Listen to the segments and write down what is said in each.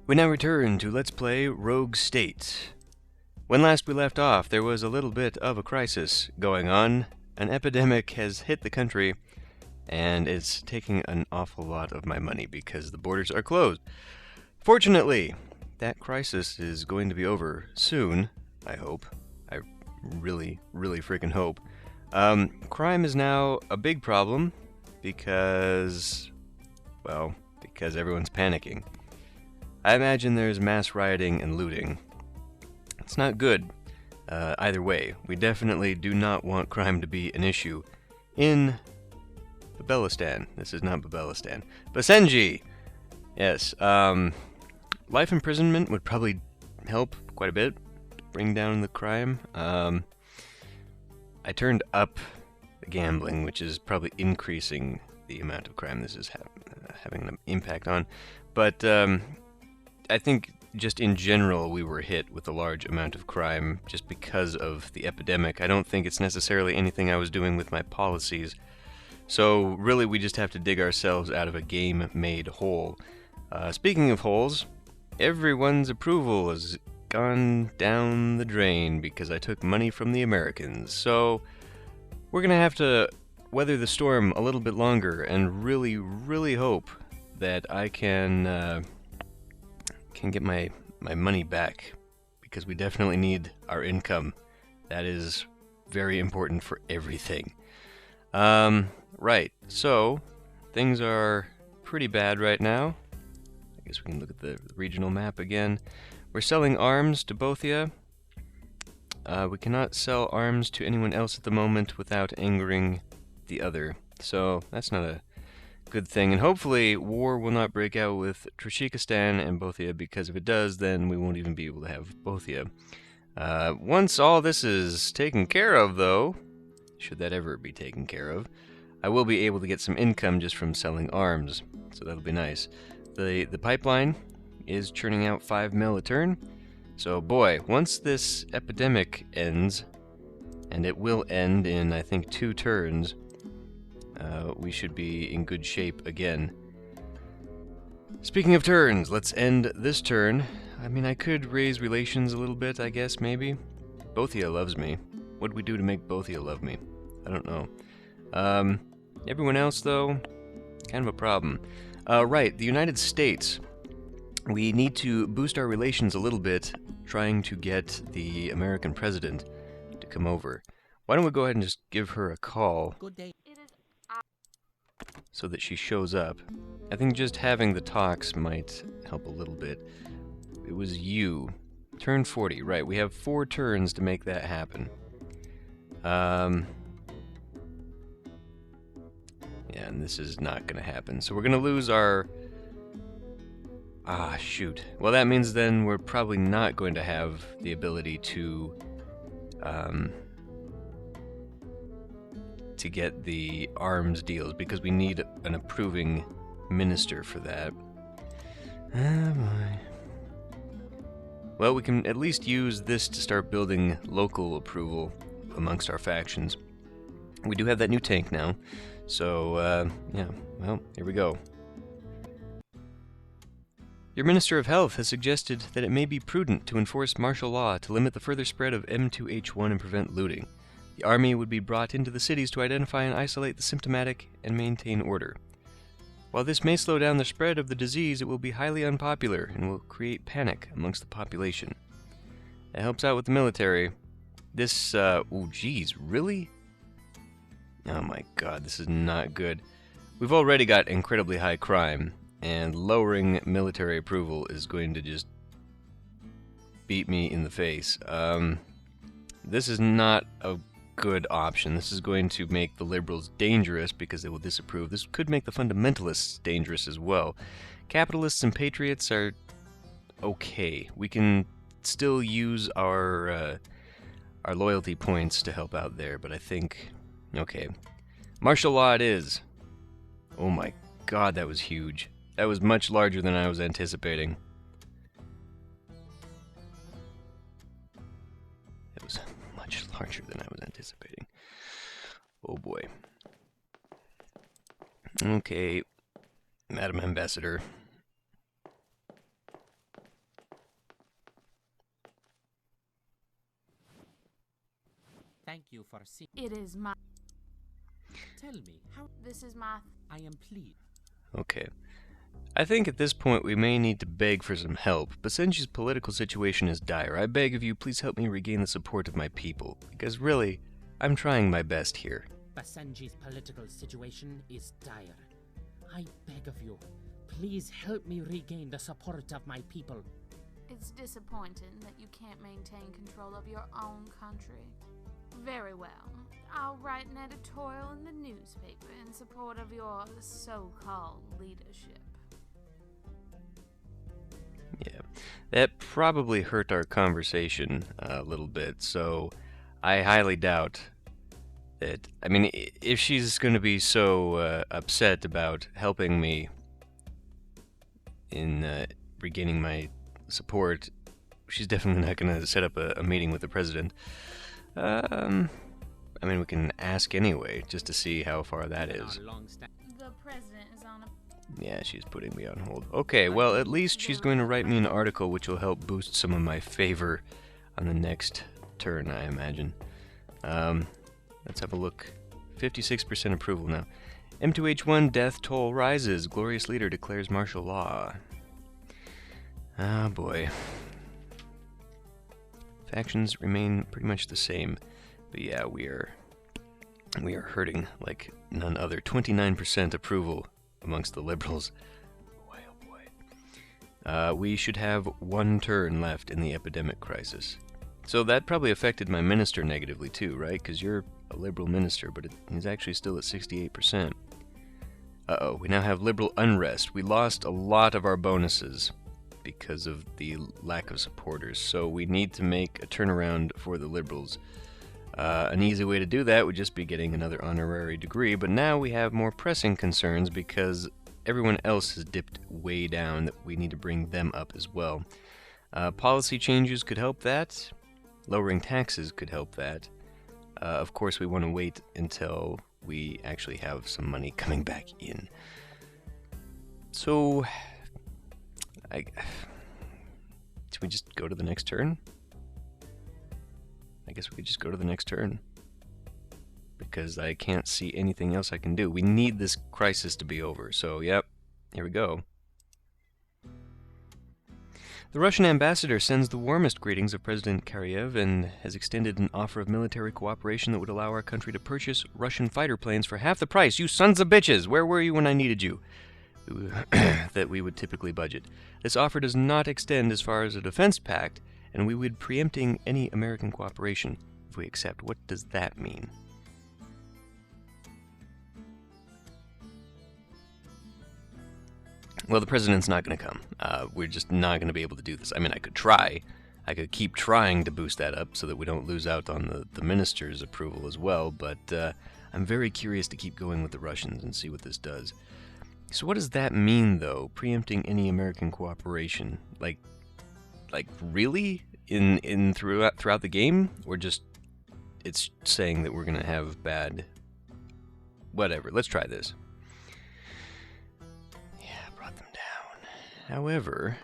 We now return to Let's Play Rogue State. When last we left off, there was a little bit of a crisis going on. An epidemic has hit the country, and it's taking an awful lot of my money because the borders are closed. Fortunately, that crisis is going to be over soon, I hope. I really freaking hope. Crime is now a big problem because everyone's panicking. I imagine there's mass rioting and looting. It's not good, either way. We definitely do not want crime to be an issue in Babelistan. This is not Babelistan. Basenji! Yes, life imprisonment would probably help quite a bit to bring down the crime. I turned up the gambling, which is probably increasing the amount of crime this is having an impact on. But I think just in general we were hit with a large amount of crime just because of the epidemic. I don't think it's necessarily anything I was doing with my policies. So really we just have to dig ourselves out of a game-made hole. Speaking of holes, everyone's approval has gone down the drain because I took money from the Americans. So we're going to have to weather the storm a little bit longer and really hope that I can get my money back, because we definitely need our income. That is very important for everything. Right, so things are pretty bad right now. I guess we can look at the regional map again. We're selling arms to Bothia. We cannot sell arms to anyone else at the moment without angering the other, so that's not a good thing, and hopefully war will not break out with Trashikistan and Bothia, because if it does, then we won't even be able to have Bothia. Once all this is taken care of, though, should that ever be taken care of, I will be able to get some income just from selling arms, so that'll be nice. The pipeline is churning out 5 mil a turn, so boy, once this epidemic ends, and it will end in, I think, 2 turns, we should be in good shape again. Speaking of turns, let's end this turn. I mean, I could raise relations a little bit, I guess, maybe. Bothia loves me. What do we do to make Bothia love me? I don't know. Everyone else, though, kind of a problem. Right, the United States. We need to boost our relations a little bit, trying to get the American president to come over. Why don't we go ahead and just give her a call? Good day. So that she shows up. I think just having the talks might help a little bit. It was you. Turn 40, right. We have 4 turns to make that happen. Yeah, and this is not going to happen. So we're going to lose our... Ah, shoot. Well, that means then we're probably not going to have the ability to get the arms deals, because we need an approving minister for that. Ah, boy. Well, we can at least use this to start building local approval amongst our factions. We do have that new tank now, so, yeah, well, here we go. Your Minister of Health has suggested that it may be prudent to enforce martial law to limit the further spread of M2H1 and prevent looting. The army would be brought into the cities to identify and isolate the symptomatic and maintain order. While this may slow down the spread of the disease, it will be highly unpopular and will create panic amongst the population. That helps out with the military. This, oh geez, really? Oh my god, this is not good. We've already got incredibly high crime, and lowering military approval is going to just beat me in the face. This is not a good option. This is going to make the liberals dangerous because they will disapprove. This could make the fundamentalists dangerous as well. Capitalists and patriots are okay. We can still use our loyalty points to help out there, but I think... Okay. Martial law it is. Oh my god, that was huge. That was much larger than I was anticipating. It was much larger than I was anticipating. Oh boy. Okay, Madam Ambassador. Thank you for seeing. It is my... Tell me, how... This is my... I am pleased. Okay. I think at this point we may need to beg for some help. Basenji's political situation is dire. I beg of you, please help me regain the support of my people. Because really, I'm trying my best here. Basenji's political situation is dire. I beg of you, please help me regain the support of my people. It's disappointing that you can't maintain control of your own country. Very well. I'll write an editorial in the newspaper in support of your so-called leadership. Yeah, that probably hurt our conversation a little bit, so I highly doubt that... I mean, if she's going to be so upset about helping me in regaining my support, she's definitely not going to set up a meeting with the president. I mean, we can ask anyway, just to see how far that is. The president is on a... Yeah, she's putting me on hold. Okay, well, at least she's going to write me an article which will help boost some of my favor on the next turn, I imagine. Let's have a look. 56% approval now. M2H1 death toll rises. Glorious leader declares martial law. Ah, boy. Factions remain pretty much the same. But yeah, we are hurting like none other. 29% approval amongst the liberals. Boy, oh boy. We should have one turn left in the epidemic crisis. So that probably affected my minister negatively too, right? Because you're a liberal minister, but he's actually still at 68%. Uh-oh, we now have liberal unrest. We lost a lot of our bonuses because of the lack of supporters, so we need to make a turnaround for the liberals. An easy way to do that would just be getting another honorary degree, but now we have more pressing concerns because everyone else has dipped way down that we need to bring them up as well. Policy changes could help that. Lowering taxes could help that. Of course, we want to wait until we actually have some money coming back in. So, should we just go to the next turn? I guess we could just go to the next turn. Because I can't see anything else I can do. We need this crisis to be over. So, yep, here we go. The Russian ambassador sends the warmest greetings of President Karyev and has extended an offer of military cooperation that would allow our country to purchase Russian fighter planes for half the price. You sons of bitches! Where were you when I needed you? That we would typically budget. This offer does not extend as far as a defense pact, and we would preempting any American cooperation if we accept. What does that mean? Well, the president's not going to come. We're just not going to be able to do this. I mean, I could try. I could keep trying to boost that up so that we don't lose out on the minister's approval as well, but I'm very curious to keep going with the Russians and see what this does. So what does that mean, though? Preempting any American cooperation? Like really? Throughout the game? Or just it's saying that we're going to have bad... Whatever, let's try this. However...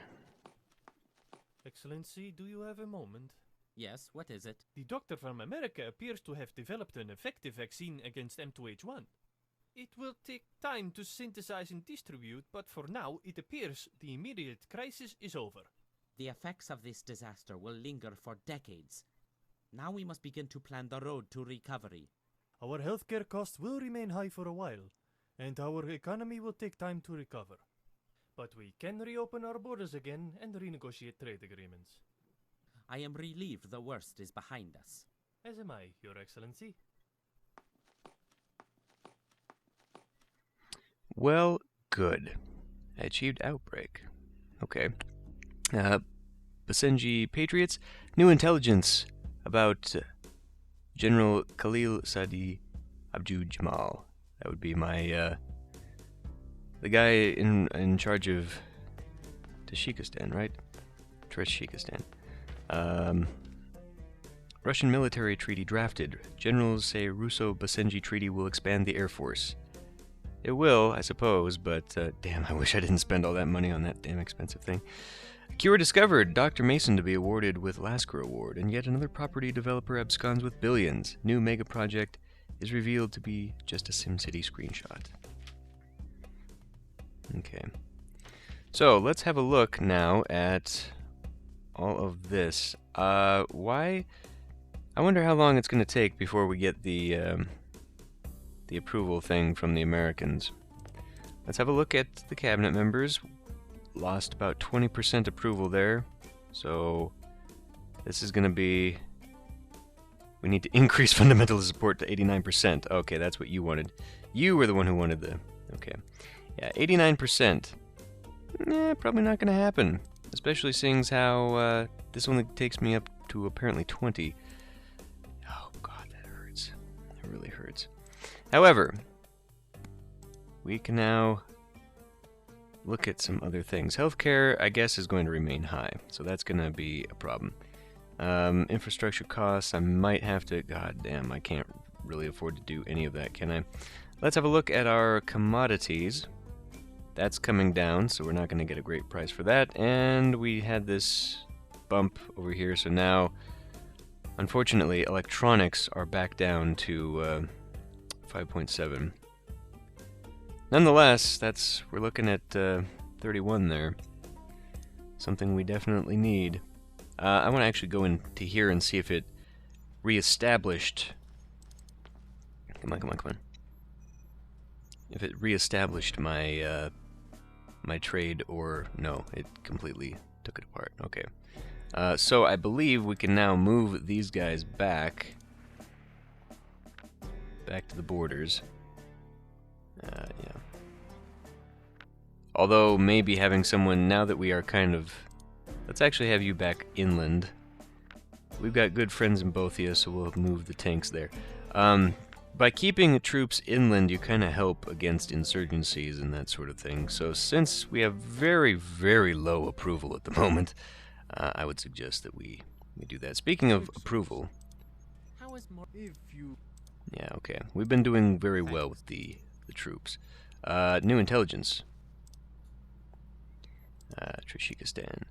Excellency, do you have a moment? Yes, what is it? The doctor from America appears to have developed an effective vaccine against M2H1. It will take time to synthesize and distribute, but for now it appears the immediate crisis is over. The effects of this disaster will linger for decades. Now we must begin to plan the road to recovery. Our healthcare costs will remain high for a while, and our economy will take time to recover. But we can reopen our borders again and renegotiate trade agreements. I am relieved the worst is behind us. As am I, Your Excellency. Well, good. I achieved outbreak. Okay. Basenji Patriots, new intelligence about General Khalil Sadi Abdul Jamal. That would be my, the guy in charge of Tashikistan, right? Trashikistan. Russian military treaty drafted. Generals say Russo-Basenji treaty will expand the Air Force. It will, I suppose, but damn, I wish I didn't spend all that money on that damn expensive thing. Cure discovered. Dr. Mason to be awarded with Lasker Award, and yet another property developer absconds with billions. New mega project is revealed to be just a SimCity screenshot. Okay. So, let's have a look now at all of this. Why? I wonder how long it's going to take before we get the approval thing from the Americans. Let's have a look at the cabinet members. Lost about 20% approval there. So this is going to be... We need to increase fundamental support to 89%. Okay, that's what you wanted. You were the one who wanted the... Okay. Yeah, 89%. Probably not going to happen. Especially seeing how this only takes me up to apparently 20. Oh god, that hurts. It really hurts. However, we can now look at some other things. Healthcare, I guess, is going to remain high, so that's going to be a problem. Infrastructure costs, I might have to... God damn, I can't really afford to do any of that, can I? Let's have a look at our commodities. That's coming down, so we're not going to get a great price for that. And we had this bump over here, so now, unfortunately, electronics are back down to 5.7. Nonetheless, we're looking at 31 there. Something we definitely need. I want to actually go into here and see if it reestablished... Come on, come on, come on. If it reestablished my my trade, or no, it completely took it apart. Okay. So I believe we can now move these guys back to the borders. Yeah. Although maybe having someone, now that we are kind of... Let's actually have you back inland. We've got good friends in Bothia, so we'll move the tanks there. By keeping troops inland, you kind of help against insurgencies and that sort of thing. So since we have very, very low approval at the moment, I would suggest that we do that. Speaking of approval... How is more if you... Yeah, okay. We've been doing very well with the troops. New intelligence. Trishikistan.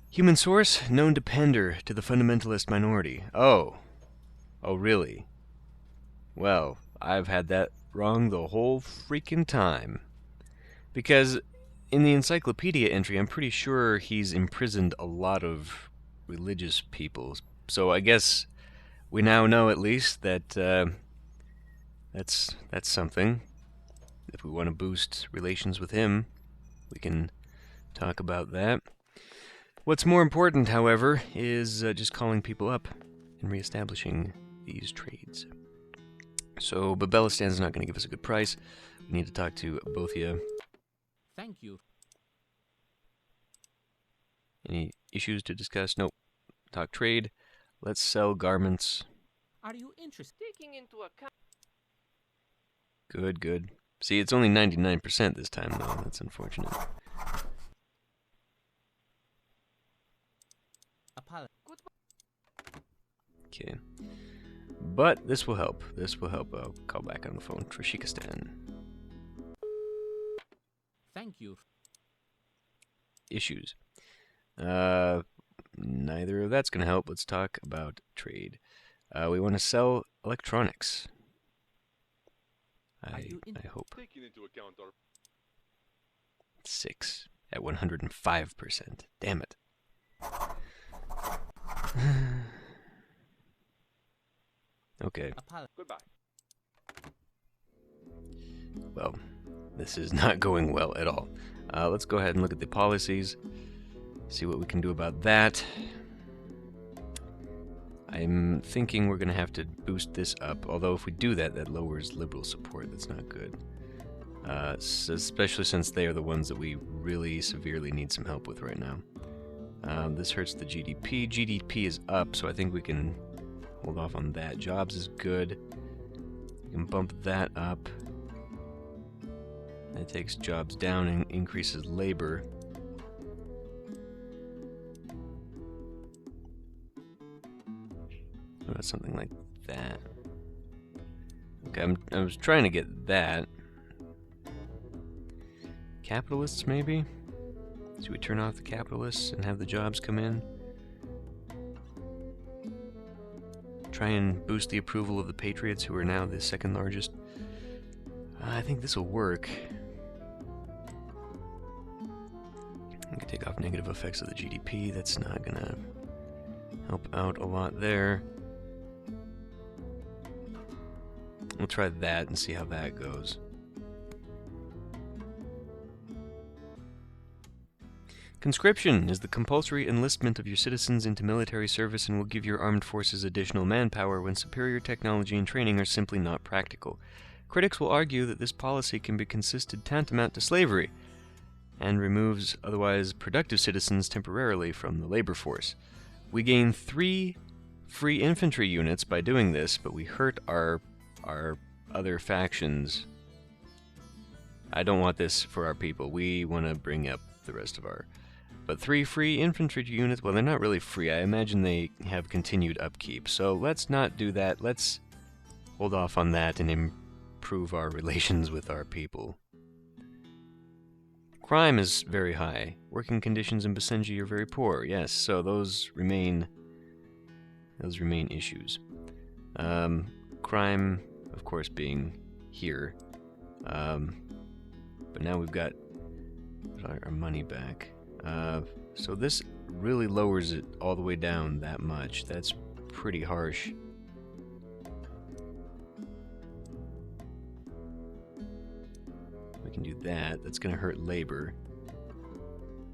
Human source, known to pander to the fundamentalist minority. Oh. Oh, really? Well, I've had that wrong the whole freaking time. Because in the encyclopedia entry, I'm pretty sure he's imprisoned a lot of religious people. So I guess we now know at least that that's something. If we want to boost relations with him, we can talk about that. What's more important, however, is just calling people up and reestablishing these trades. So Babelistan's not going to give us a good price. We need to talk to Bothia. Thank you. Any issues to discuss? Nope. Talk trade. Let's sell garments. Are you interested? Taking into account... Good, good. See, it's only 99% this time, though. That's unfortunate. Okay. But this will help. This will help. I'll call back on the phone. Trishikistan. Thank you. Issues. Neither of that's going to help. Let's talk about trade. We want to sell electronics. I hope. Taking into account our... 6 at 105%. Damn it. Okay. Goodbye. Well, this is not going well at all. Let's go ahead and look at the policies. See what we can do about that. I'm thinking we're going to have to boost this up. Although if we do that, that lowers liberal support. That's not good. Especially since they are the ones that we really severely need some help with right now. This hurts the GDP. GDP is up, so I think we can hold off on that. Jobs is good. We can bump that up. That takes jobs down and increases labor. What about something like that? Okay, I was trying to get that. Capitalists, maybe? Should we turn off the capitalists and have the jobs come in? Try and boost the approval of the patriots, who are now the second largest. I think this will work. We can take off negative effects of the GDP. That's not gonna help out a lot there. We'll try that and see how that goes. Conscription is the compulsory enlistment of your citizens into military service and will give your armed forces additional manpower when superior technology and training are simply not practical. Critics will argue that this policy can be considered tantamount to slavery and removes otherwise productive citizens temporarily from the labor force. We gain 3 free infantry units by doing this, but we hurt our other factions. I don't want this for our people. We want to bring up the rest of our... But 3 free infantry units, well, they're not really free. I imagine they have continued upkeep. So let's not do that. Let's hold off on that and improve our relations with our people. Crime is very high. Working conditions in Basenji are very poor. Yes, so those remain issues. Crime, of course, being here. But now we've got our money back. So this really lowers it all the way down that much. That's pretty harsh. We can do that. That's going to hurt labor.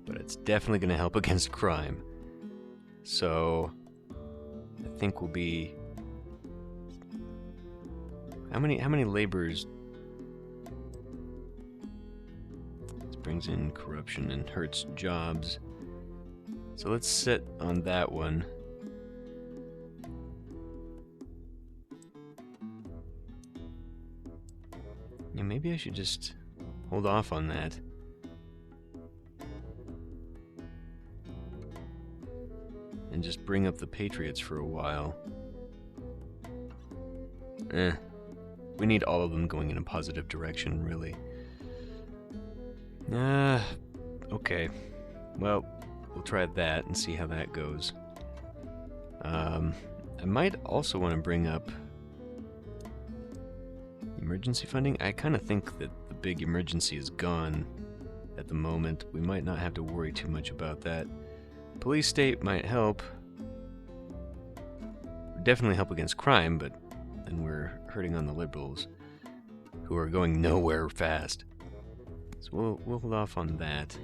But it's definitely going to help against crime. So I think we'll be... How many laborers? Brings in corruption and hurts jobs. So let's sit on that one. Yeah, maybe I should just hold off on that. And just bring up the Patriots for a while. We need all of them going in a positive direction, really. Okay. Well, we'll try that and see how that goes. I might also want to bring up emergency funding. I kind of think that the big emergency is gone at the moment. We might not have to worry too much about that. Police state might help. Definitely help against crime, but then we're hurting on the liberals, who are going nowhere fast. So we'll hold off on that.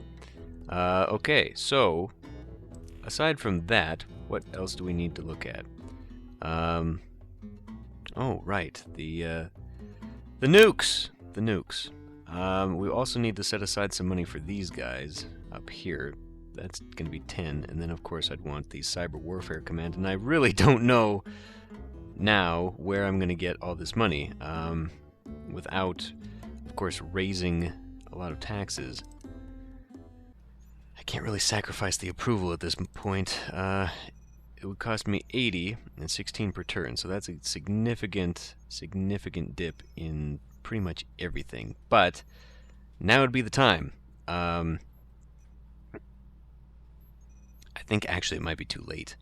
Okay, so aside from that, what else do we need to look at? Oh, right, the nukes. The nukes. We also need to set aside some money for these guys up here. That's going to be 10, and then of course I'd want the Cyber Warfare Command, and I really don't know now where I'm going to get all this money, without, of course, raising a lot of taxes. I can't really sacrifice the approval at this point. It would cost me 80 and 16 per turn, so that's a significant dip in pretty much everything. But now would be the time. I think actually it might be too late.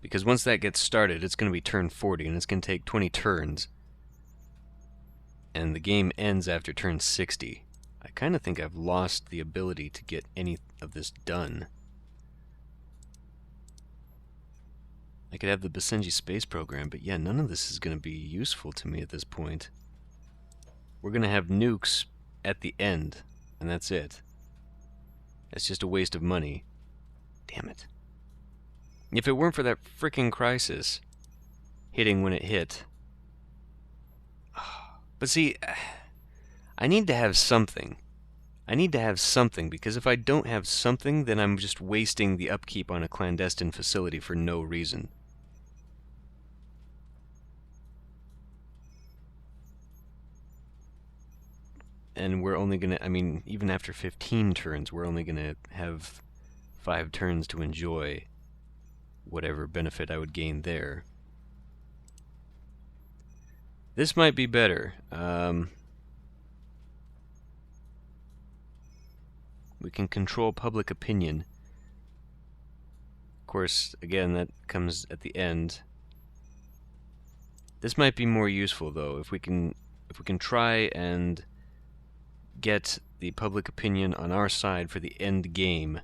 Because once that gets started, it's going to be turn 40, and it's going to take 20 turns. And the game ends after turn 60. I kind of think I've lost the ability to get any of this done. I could have the Basenji space program, but yeah, none of this is going to be useful to me at this point. We're going to have nukes at the end, and that's it. It's just a waste of money. Damn it. If it weren't for that frickin' crisis hitting when it hit... But see, I need to have something. I need to have something, because if I don't have something, then I'm just wasting the upkeep on a clandestine facility for no reason. And we're only gonna, I mean, even after 15 turns, we're only gonna have 5 turns to enjoy whatever benefit I would gain there. This might be better. We can control public opinion. Of course, again, that comes at the end. This might be more useful, though, if we can try and get the public opinion on our side for the end game.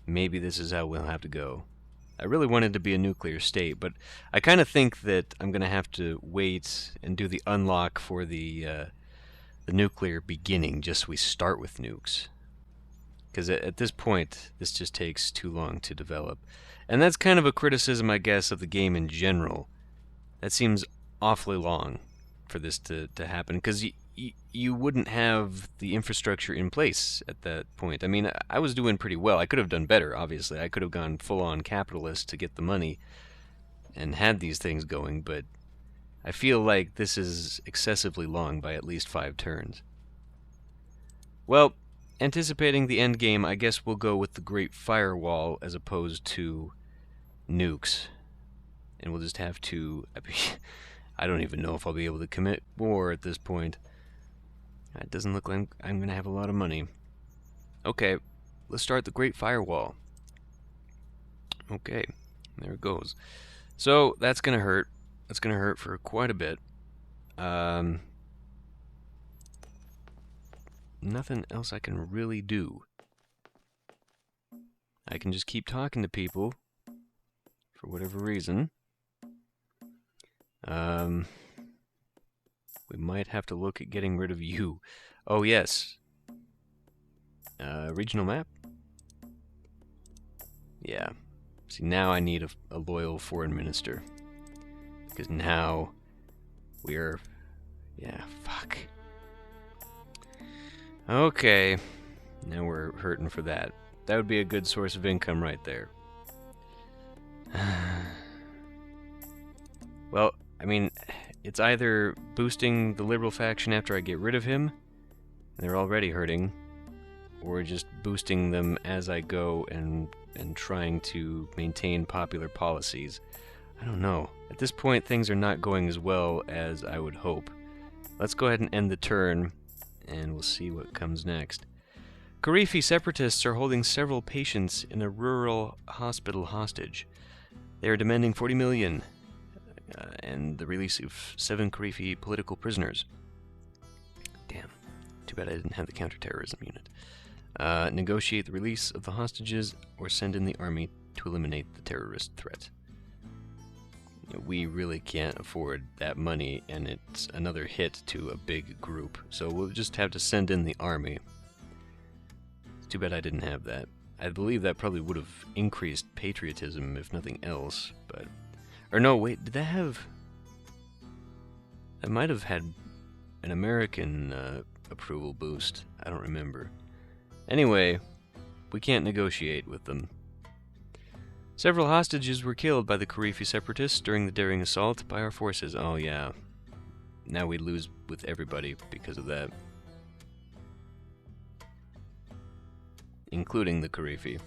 Maybe this is how we'll have to go. I really wanted to be a nuclear state, but I kind of think that I'm going to have to wait and do the unlock for the nuclear beginning, just so we start with nukes. Because at this point, this just takes too long to develop. And that's kind of a criticism, I guess, of the game in general. That seems awfully long for this to happen, because you wouldn't have the infrastructure in place at that point. I mean, I was doing pretty well. I could have done better, obviously. I could have gone full-on capitalist to get the money and had these things going, but I feel like this is excessively long by at least 5 turns. Well, anticipating the end game, I guess we'll go with the Great Firewall as opposed to nukes. And we'll just have to... I don't even know if I'll be able to commit war at this point. It doesn't look like I'm going to have a lot of money. Okay, let's start the Great Firewall. Okay, there it goes. So, that's going to hurt. That's going to hurt for quite a bit. Nothing else I can really do. I can just keep talking to people for whatever reason. We might have to look at getting rid of you. Oh, yes. Regional map? Yeah. See, now I need a loyal foreign minister. Because now we're... Yeah, fuck. Okay. Now we're hurting for that. That would be a good source of income right there. Well, I mean, it's either boosting the liberal faction after I get rid of him, they're already hurting, or just boosting them as I go and trying to maintain popular policies. I don't know. At this point, things are not going as well as I would hope. Let's go ahead and end the turn, and we'll see what comes next. Karifi separatists are holding several patients in a rural hospital hostage. They are demanding 40 million. And the release of 7 Karifi political prisoners. Damn. Too bad I didn't have the counterterrorism unit. Negotiate the release of the hostages or send in the army to eliminate the terrorist threat. We really can't afford that money, and it's another hit to a big group, so we'll just have to send in the army. It's too bad I didn't have that. I believe that probably would have increased patriotism, if nothing else, but... Or no, wait, did that have... That might have had an American approval boost. I don't remember. Anyway, we can't negotiate with them. Several hostages were killed by the Karifi separatists during the daring assault by our forces. Oh yeah. Now we lose with everybody because of that. Including the Karifi.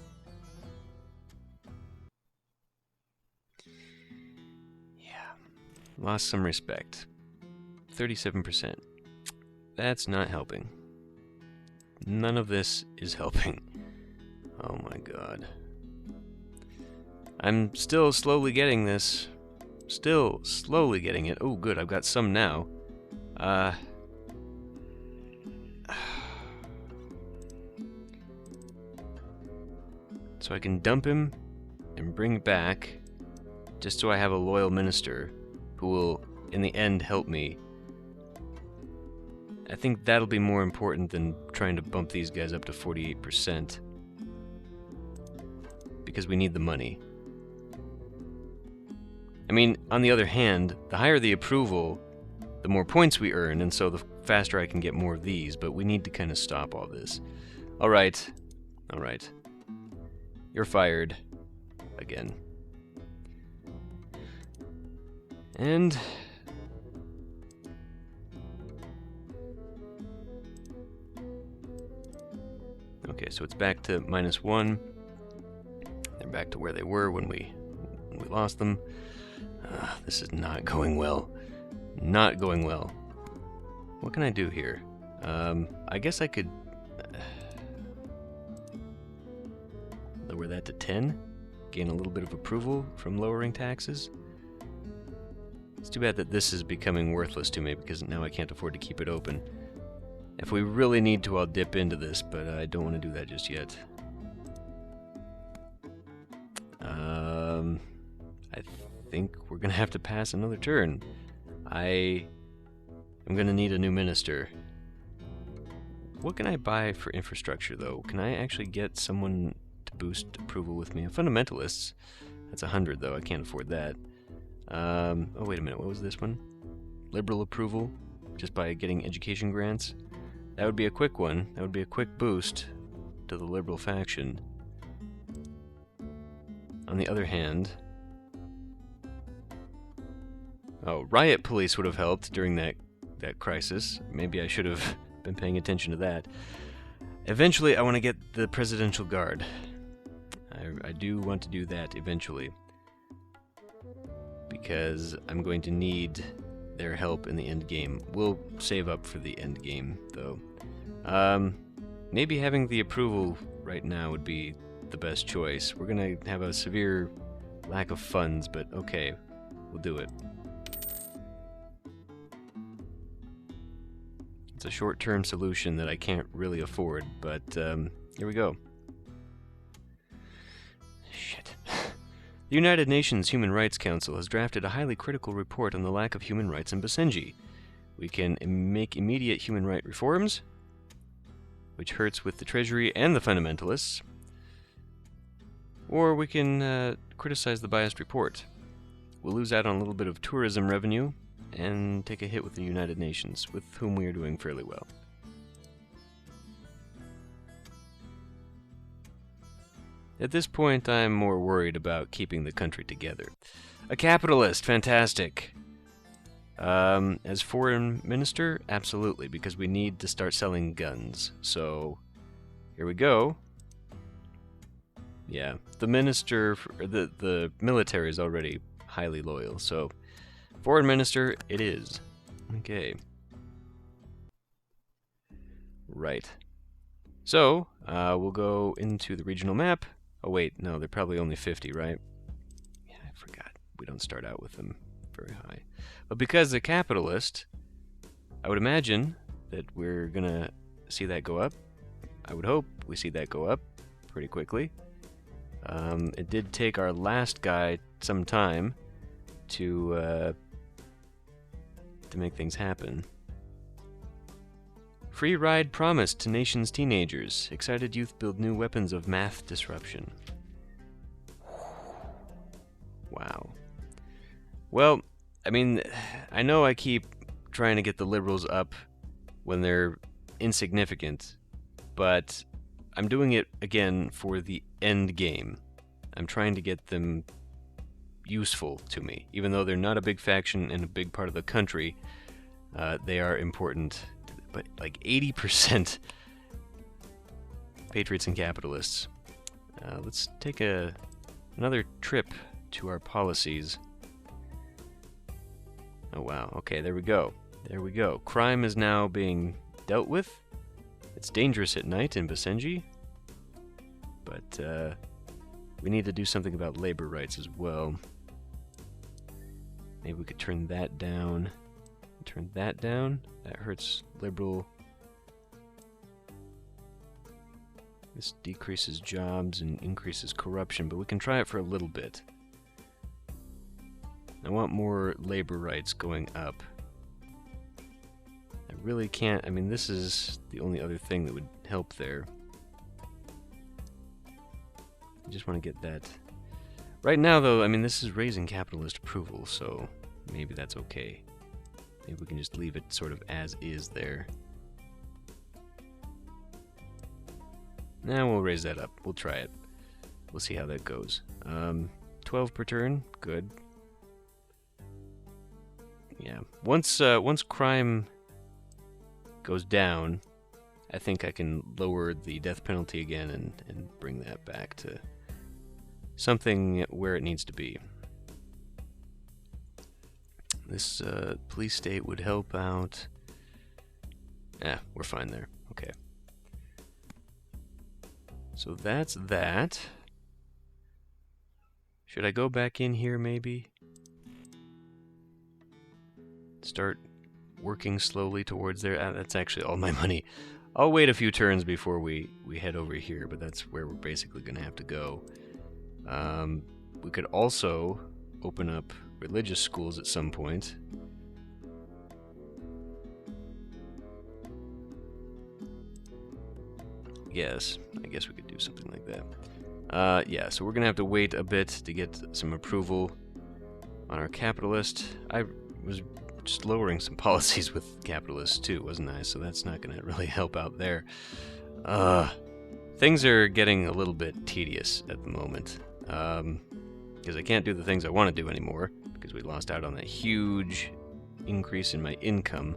Lost some respect. 37%. That's not helping. None of this is helping. Oh my god. I'm still slowly getting this. Still slowly getting it. Oh good, I've got some now. So I can dump him and bring back, just so I have a loyal minister who will, in the end, help me. I think that'll be more important than trying to bump these guys up to 48%. Because we need the money. I mean, on the other hand, the higher the approval, the more points we earn, and so the faster I can get more of these, but we need to kind of stop all this. Alright. Alright. You're fired. Again. And... Okay, so it's back to -1. They're back to where they were when we lost them. This is not going well. Not going well. What can I do here? I guess I could... Lower that to 10. Gain a little bit of approval from lowering taxes. It's too bad that this is becoming worthless to me because now I can't afford to keep it open. If we really need to, I'll dip into this, but I don't want to do that just yet. I think we're going to have to pass another turn. I'm going to need a new minister. What can I buy for infrastructure, though? Can I actually get someone to boost approval with me? Fundamentalists. That's 100, though. I can't afford that. Oh, wait a minute. What was this one? Liberal approval, just by getting education grants. That would be a quick one. That would be a quick boost to the liberal faction. On the other hand... Oh, riot police would have helped during that crisis. Maybe I should have been paying attention to that. Eventually, I want to get the Presidential Guard. I do want to do that eventually. Because I'm going to need their help in the end game. We'll save up for the end game, though. Maybe having the approval right now would be the best choice. We're going to have a severe lack of funds, but okay, we'll do it. It's a short-term solution that I can't really afford, but here we go. Shit. The United Nations Human Rights Council has drafted a highly critical report on the lack of human rights in Basenji. We can make immediate human right reforms, which hurts with the Treasury and the fundamentalists, or we can criticize the biased report. We'll lose out on a little bit of tourism revenue, and take a hit with the United Nations, with whom we are doing fairly well. At this point, I'm more worried about keeping the country together. A capitalist, fantastic. As foreign minister, absolutely, because we need to start selling guns. So, here we go. Yeah, the minister, the military is already highly loyal, so foreign minister it is. Okay. Right. So, we'll go into the regional map. Oh wait, no, they're probably only 50, right? Yeah, I forgot. We don't start out with them very high. But because they're capitalist, I would imagine that we're gonna see that go up. I would hope we see that go up pretty quickly. It did take our last guy some time to make things happen. Free ride promised to nation's teenagers. Excited youth build new weapons of math disruption. Wow. Well, I mean, I know I keep trying to get the liberals up when they're insignificant, but I'm doing it again for the end game. I'm trying to get them useful to me. Even though they're not a big faction in a big part of the country, they are important. But like 80% patriots and capitalists. Let's take another trip to our policies. Oh wow, okay, there we go. There we go. Crime is now being dealt with. It's dangerous at night in Basenji. But we need to do something about labor rights as well. Maybe we could turn that down. Turn that down. That hurts liberal. This decreases jobs and increases corruption, but we can try it for a little bit. I want more labor rights going up. I really can't. I mean, this is the only other thing that would help there. I just want to get that. Right now, though, I mean, this is raising capitalist approval, so maybe that's okay. Maybe we can just leave it sort of as is there. Now we'll raise that up. We'll try it. We'll see how that goes. 12 per turn. Good. Yeah. Once crime goes down, I think I can lower the death penalty again and bring that back to something where it needs to be. This police state would help out. We're fine there. Okay. So that's that. Should I go back in here, maybe? Start working slowly towards there. That's actually all my money. I'll wait a few turns before we head over here, but that's where we're basically going to have to go. We could also open up religious schools at some point. Yes, I guess we could do something like that. Yeah, so we're going to have to wait a bit to get some approval on our capitalist. I was just lowering some policies with capitalists too, wasn't I? So that's not going to really help out there. Things are getting a little bit tedious at the moment. Because I can't do the things I want to do anymore, because we lost out on that huge increase in my income.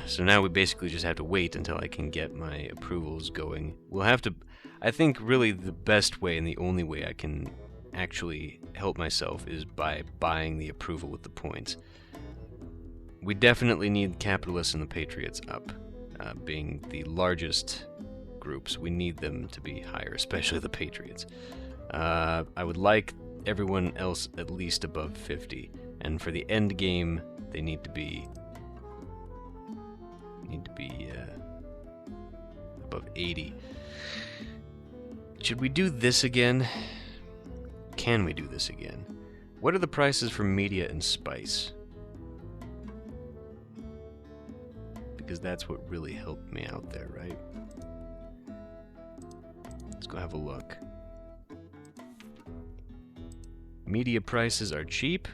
So now we basically just have to wait until I can get my approvals going. We'll have to... I think really the best way and the only way I can actually help myself is by buying the approval with the points. We definitely need capitalists and the patriots up. Being the largest groups, we need them to be higher, especially the patriots. I would like everyone else at least above 50, and for the end game, they need to be above 80. Should we do this again? Can we do this again? What are the prices for media and spice? Because that's what really helped me out there, right? Let's go have a look. Media prices are cheap.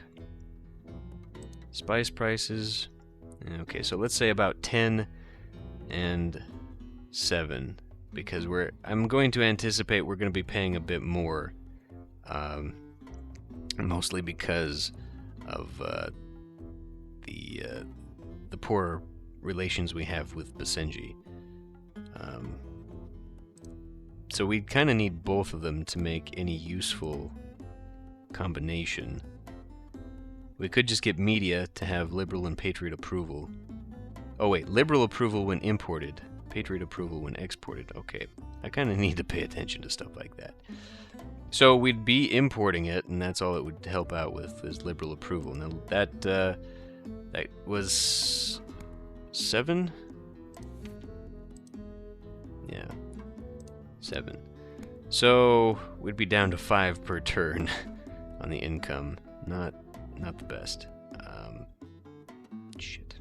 Spice prices... Okay, so let's say about 10 and 7. Because I'm going to anticipate we're going to be paying a bit more. Mostly because of the poor relations we have with Basenji. So we kind of need both of them to make any useful combination. We could just get media to have liberal and patriot approval. Oh wait, liberal approval when imported, patriot approval when exported. Okay, I kind of need to pay attention to stuff like that. So we'd be importing it, and that's all it would help out with, is liberal approval. Now that was 7? Yeah, 7. So we'd be down to 5 per turn on the income. Not the best. Shit.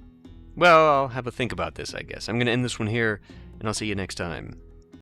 Well, I'll have a think about this, I guess. I'm going to end this one here, and I'll see you next time.